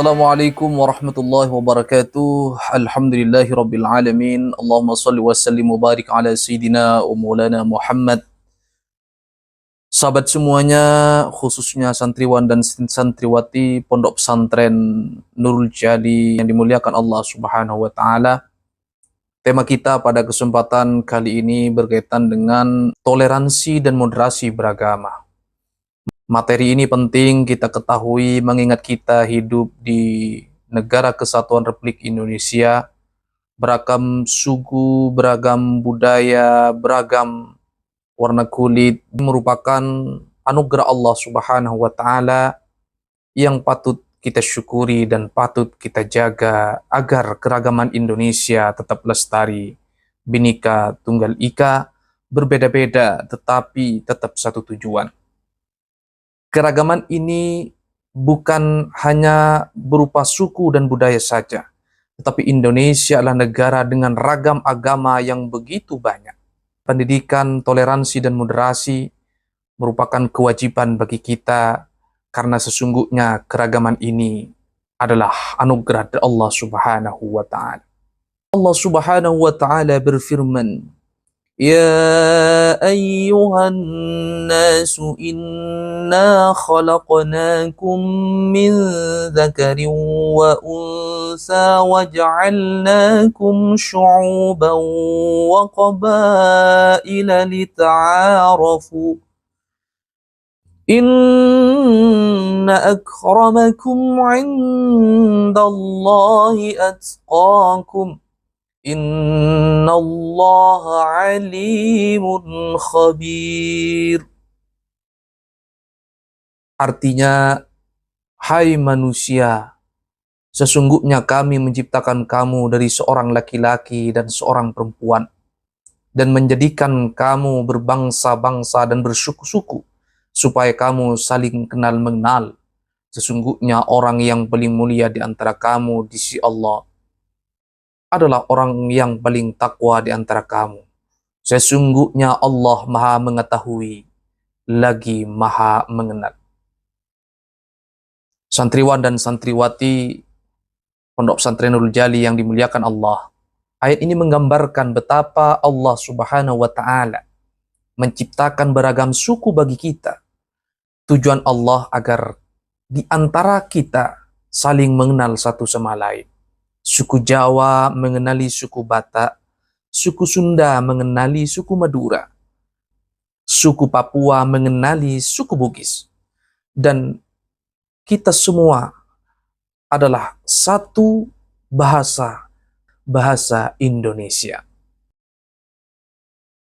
Assalamualaikum warahmatullahi wabarakatuh. Alhamdulillahi rabbil alamin. Allahumma salli wa sallim wa barik ala Sayyidina wa Maulana Muhammad. Sahabat semuanya, khususnya santriwan dan santriwati Pondok Pesantren Nurul Jali yang dimuliakan Allah Subhanahu wa taala. Tema kita pada kesempatan kali ini berkaitan dengan toleransi dan moderasi beragama. Materi ini penting kita ketahui mengingat kita hidup di negara kesatuan Republik Indonesia, beragam suku, beragam budaya, beragam warna kulit merupakan anugerah Allah Subhanahu wa taala yang patut kita syukuri dan patut kita jaga agar keragaman Indonesia tetap lestari, Bhinneka Tunggal Ika, berbeda-beda tetapi tetap satu tujuan. Keragaman ini bukan hanya berupa suku dan budaya saja, tetapi Indonesia adalah negara dengan ragam agama yang begitu banyak. Pendidikan, toleransi, dan moderasi merupakan kewajiban bagi kita, karena sesungguhnya keragaman ini adalah anugerah dari Allah Subhanahu wa Ta'ala. Allah Subhanahu wa Ta'ala berfirman, Ya ayyuhan nasu inna khalaqnakum min dzakarin wa unsa waj'alnakum syu'uban wa qabaila lita'arafu Inna akramakum 'indallahi atqakum Innallaha alimun khabir. Artinya, hai manusia, sesungguhnya kami menciptakan kamu dari seorang laki-laki dan seorang perempuan, dan menjadikan kamu berbangsa-bangsa dan bersuku-suku, supaya kamu saling kenal mengenal. Sesungguhnya orang yang paling mulia di antara kamu di sisi Allah adalah orang yang paling takwa di antara kamu. Sesungguhnya Allah Maha Mengetahui lagi Maha Mengenal. Santriwan dan santriwati Pondok Pesantren Nurul Jali yang dimuliakan Allah, ayat ini menggambarkan betapa Allah Subhanahu wa Ta'ala menciptakan beragam suku bagi kita. Tujuan Allah agar di antara kita saling mengenal satu sama lain. Suku Jawa mengenali suku Batak, suku Sunda mengenali suku Madura, suku Papua mengenali suku Bugis, dan kita semua adalah satu bahasa Indonesia.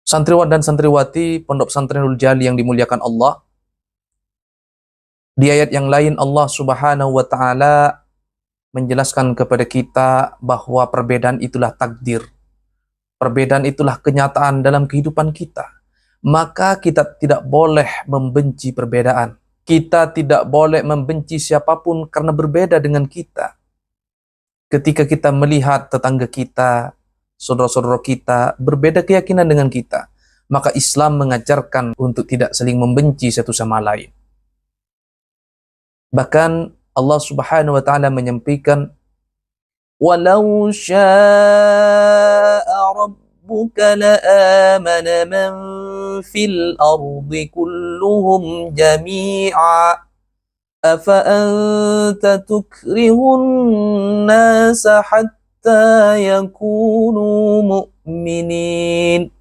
Santriwan dan santriwati Pondok Pesantren Nurul Jali yang dimuliakan Allah, di ayat yang lain Allah Subhanahu wa Ta'ala menjelaskan kepada kita bahwa perbedaan itulah takdir. Perbedaan itulah kenyataan dalam kehidupan kita. Maka kita tidak boleh membenci perbedaan. Kita tidak boleh membenci siapapun karena berbeda dengan kita. Ketika kita melihat tetangga kita, saudara-saudara kita berbeda keyakinan dengan kita, maka Islam mengajarkan untuk tidak saling membenci satu sama lain. Bahkan Allah Subhanahu wa Ta'ala menyampaikan, Walau sya'a rabbuka la'amana man fil ardi kulluhum jami'a afa anta tukrihun nasa hatta yakunu mu'minin.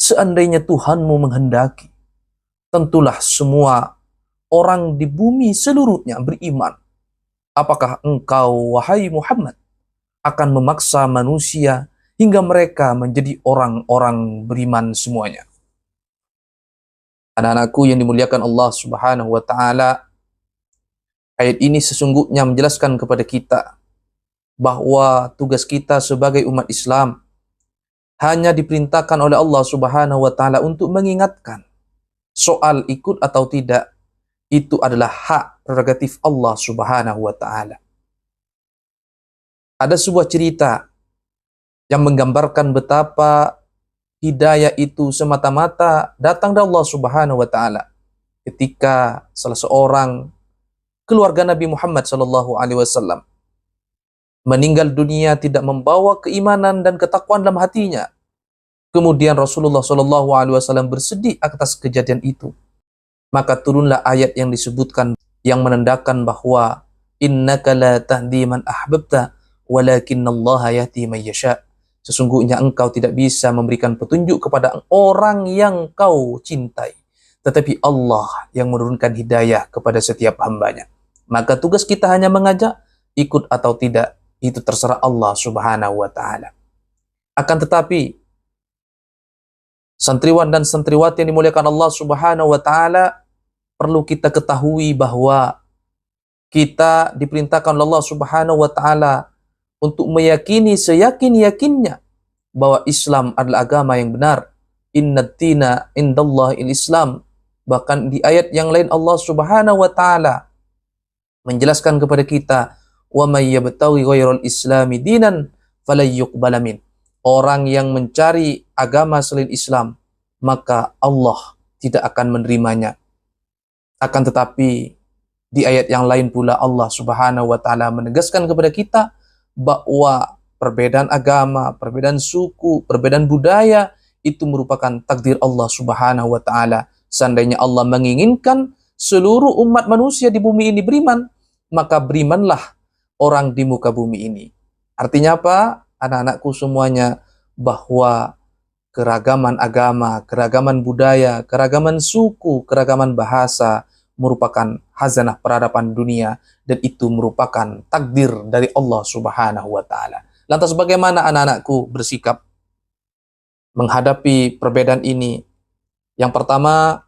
Seandainya Tuhanmu menghendaki, tentulah semua orang di bumi seluruhnya beriman. Apakah engkau, wahai Muhammad, akan memaksa manusia hingga mereka menjadi orang-orang beriman semuanya? Anak-anakku yang dimuliakan Allah Subhanahu wa Ta'ala, ayat ini sesungguhnya menjelaskan kepada kita bahwa tugas kita sebagai umat Islam hanya diperintahkan oleh Allah Subhanahu wa Ta'ala untuk mengingatkan. Soal ikut atau tidak, itu adalah hak prerogatif Allah Subhanahu wa Ta'ala. Ada sebuah cerita yang menggambarkan betapa hidayah itu semata-mata datang dari Allah Subhanahu wa Ta'ala. Ketika salah seorang keluarga Nabi Muhammad SAW. Meninggal dunia tidak membawa keimanan dan ketakwaan dalam hatinya. Kemudian Rasulullah SAW bersedih atas kejadian itu. Maka turunlah ayat yang disebutkan yang menandakan bahwa innaka la tahdi man ahbabta walakinallaha yahdi man yasha. Sesungguhnya engkau tidak bisa memberikan petunjuk kepada orang yang kau cintai, tetapi Allah yang menurunkan hidayah kepada setiap hambanya. Maka tugas kita hanya mengajak, ikut atau tidak, itu terserah Allah Subhanahu wa Ta'ala. Akan tetapi, santriwan dan santriwati yang dimuliakan Allah Subhanahu wa Ta'ala, perlu kita ketahui bahwa kita diperintahkan Allah Subhanahu wa Ta'ala untuk meyakini seyakin-yakinnya bahwa Islam adalah agama yang benar. Innad dina indallahil Islam. Bahkan di ayat yang lain Allah Subhanahu wa Ta'ala menjelaskan kepada kita, wa may yabtaghi ghairal islami dinan falan yuqbala min. Orang yang mencari agama selain Islam, maka Allah tidak akan menerimanya. Akan tetapi di ayat yang lain pula Allah Subhanahu wa Ta'ala menegaskan kepada kita bahwa perbedaan agama, perbedaan suku, perbedaan budaya itu merupakan takdir Allah Subhanahu wa Ta'ala. Seandainya Allah menginginkan seluruh umat manusia di bumi ini beriman, maka berimanlah orang di muka bumi ini. Artinya apa? Anak-anakku semuanya, bahwa keragaman agama, keragaman budaya, keragaman suku, keragaman bahasa merupakan hazanah peradaban dunia, dan itu merupakan takdir dari Allah Subhanahu wa Ta'ala. Lantas bagaimana anak-anakku bersikap menghadapi perbedaan ini? Yang pertama,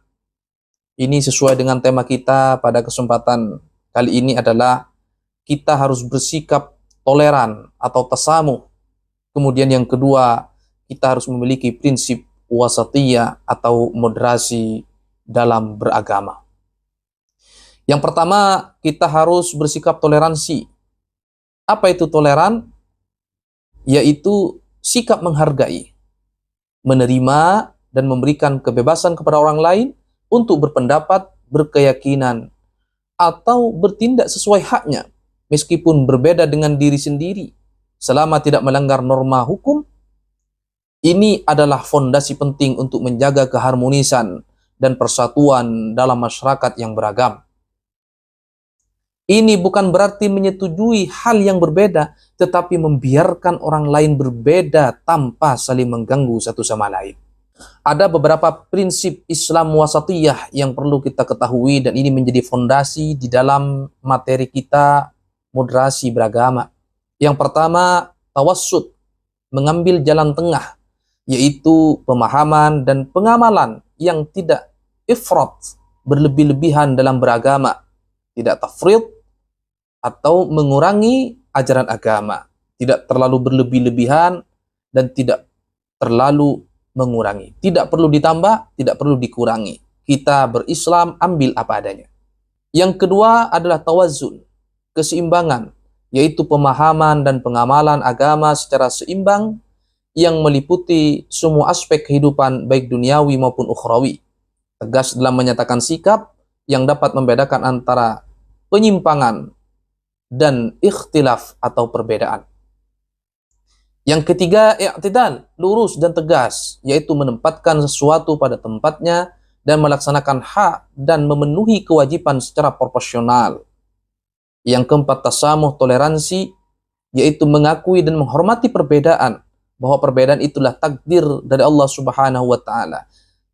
ini sesuai dengan tema kita pada kesempatan kali ini adalah kita harus bersikap toleran atau tasamuh. Kemudian yang kedua, kita harus memiliki prinsip wasatiyah atau moderasi dalam beragama. Yang pertama, kita harus bersikap toleransi. Apa itu toleran? Yaitu sikap menghargai, menerima dan memberikan kebebasan kepada orang lain untuk berpendapat, berkeyakinan, atau bertindak sesuai haknya, meskipun berbeda dengan diri sendiri, selama tidak melanggar norma hukum. Ini adalah fondasi penting untuk menjaga keharmonisan dan persatuan dalam masyarakat yang beragam. Ini bukan berarti menyetujui hal yang berbeda, tetapi membiarkan orang lain berbeda tanpa saling mengganggu satu sama lain. Ada beberapa prinsip Islam wasatiyah yang perlu kita ketahui, dan ini menjadi fondasi di dalam materi kita moderasi beragama. Yang pertama, tawassut, mengambil jalan tengah, yaitu pemahaman dan pengamalan yang tidak ifrat, berlebih-lebihan dalam beragama, tidak tafrid atau mengurangi ajaran agama, tidak terlalu berlebih-lebihan dan tidak terlalu mengurangi. Tidak perlu ditambah, tidak perlu dikurangi. Kita berislam, ambil apa adanya. Yang kedua adalah tawazun, keseimbangan, yaitu pemahaman dan pengamalan agama secara seimbang yang meliputi semua aspek kehidupan baik duniawi maupun ukhrawi. Tegas dalam menyatakan sikap yang dapat membedakan antara penyimpangan dan ikhtilaf atau perbedaan. Yang ketiga, i'tidal, lurus dan tegas, yaitu menempatkan sesuatu pada tempatnya dan melaksanakan hak dan memenuhi kewajiban secara proporsional. Yang keempat, tasamuh, toleransi, yaitu mengakui dan menghormati perbedaan, bahwa perbedaan itulah takdir dari Allah Subhanahu wa Ta'ala.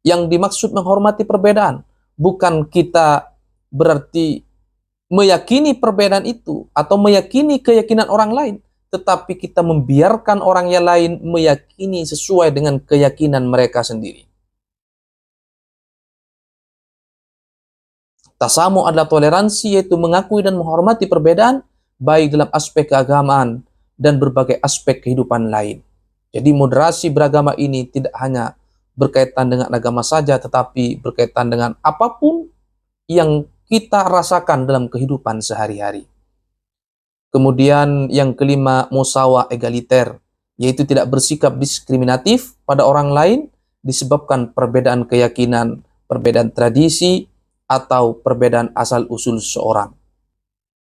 Yang dimaksud menghormati perbedaan bukan kita berarti meyakini perbedaan itu atau meyakini keyakinan orang lain, tetapi kita membiarkan orang yang lain meyakini sesuai dengan keyakinan mereka sendiri. Tasamu adalah toleransi, yaitu mengakui dan menghormati perbedaan baik dalam aspek keagamaan dan berbagai aspek kehidupan lain. Jadi moderasi beragama ini tidak hanya berkaitan dengan agama saja, tetapi berkaitan dengan apapun yang kita rasakan dalam kehidupan sehari-hari. Kemudian yang kelima, musawa egaliter, yaitu tidak bersikap diskriminatif pada orang lain disebabkan perbedaan keyakinan, perbedaan tradisi, atau perbedaan asal-usul seseorang.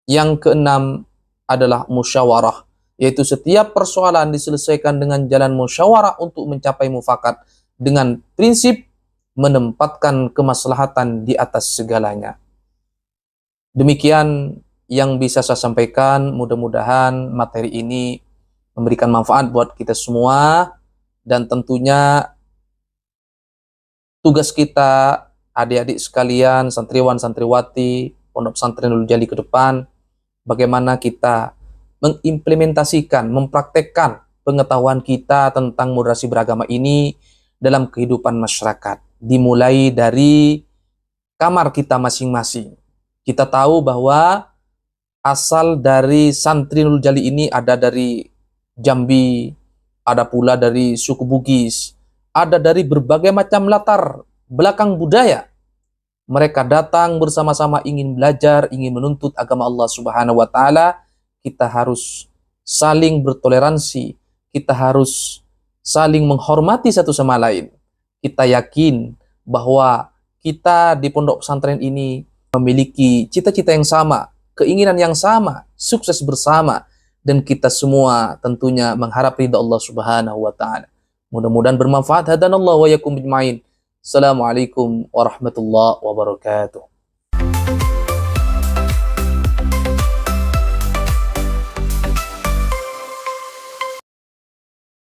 Yang keenam adalah musyawarah, yaitu setiap persoalan diselesaikan dengan jalan musyawarah untuk mencapai mufakat dengan prinsip menempatkan kemaslahatan di atas segalanya. Demikian yang bisa saya sampaikan, mudah-mudahan materi ini memberikan manfaat buat kita semua, dan tentunya tugas kita, adik-adik sekalian, santriwan, santriwati, Pondok Pesantren Nurul Jali ke depan, bagaimana kita mengimplementasikan, mempraktekkan pengetahuan kita tentang moderasi beragama ini dalam kehidupan masyarakat. Dimulai dari kamar kita masing-masing. Kita tahu bahwa asal dari santri Nurul Jali ini ada dari Jambi, ada pula dari suku Bugis, ada dari berbagai macam latar belakang budaya. Mereka datang bersama-sama ingin belajar, ingin menuntut agama Allah Subhanahu wa taala. Kita harus saling bertoleransi, kita harus saling menghormati satu sama lain. Kita yakin bahwa kita di pondok pesantren ini memiliki cita-cita yang sama, keinginan yang sama, sukses bersama, dan kita semua tentunya mengharap ridha Allah Subhanahu wa taala. Mudah-mudahan bermanfaat. Hadanallahu wa yakum ajmain. Assalamualaikum warahmatullahi wabarakatuh.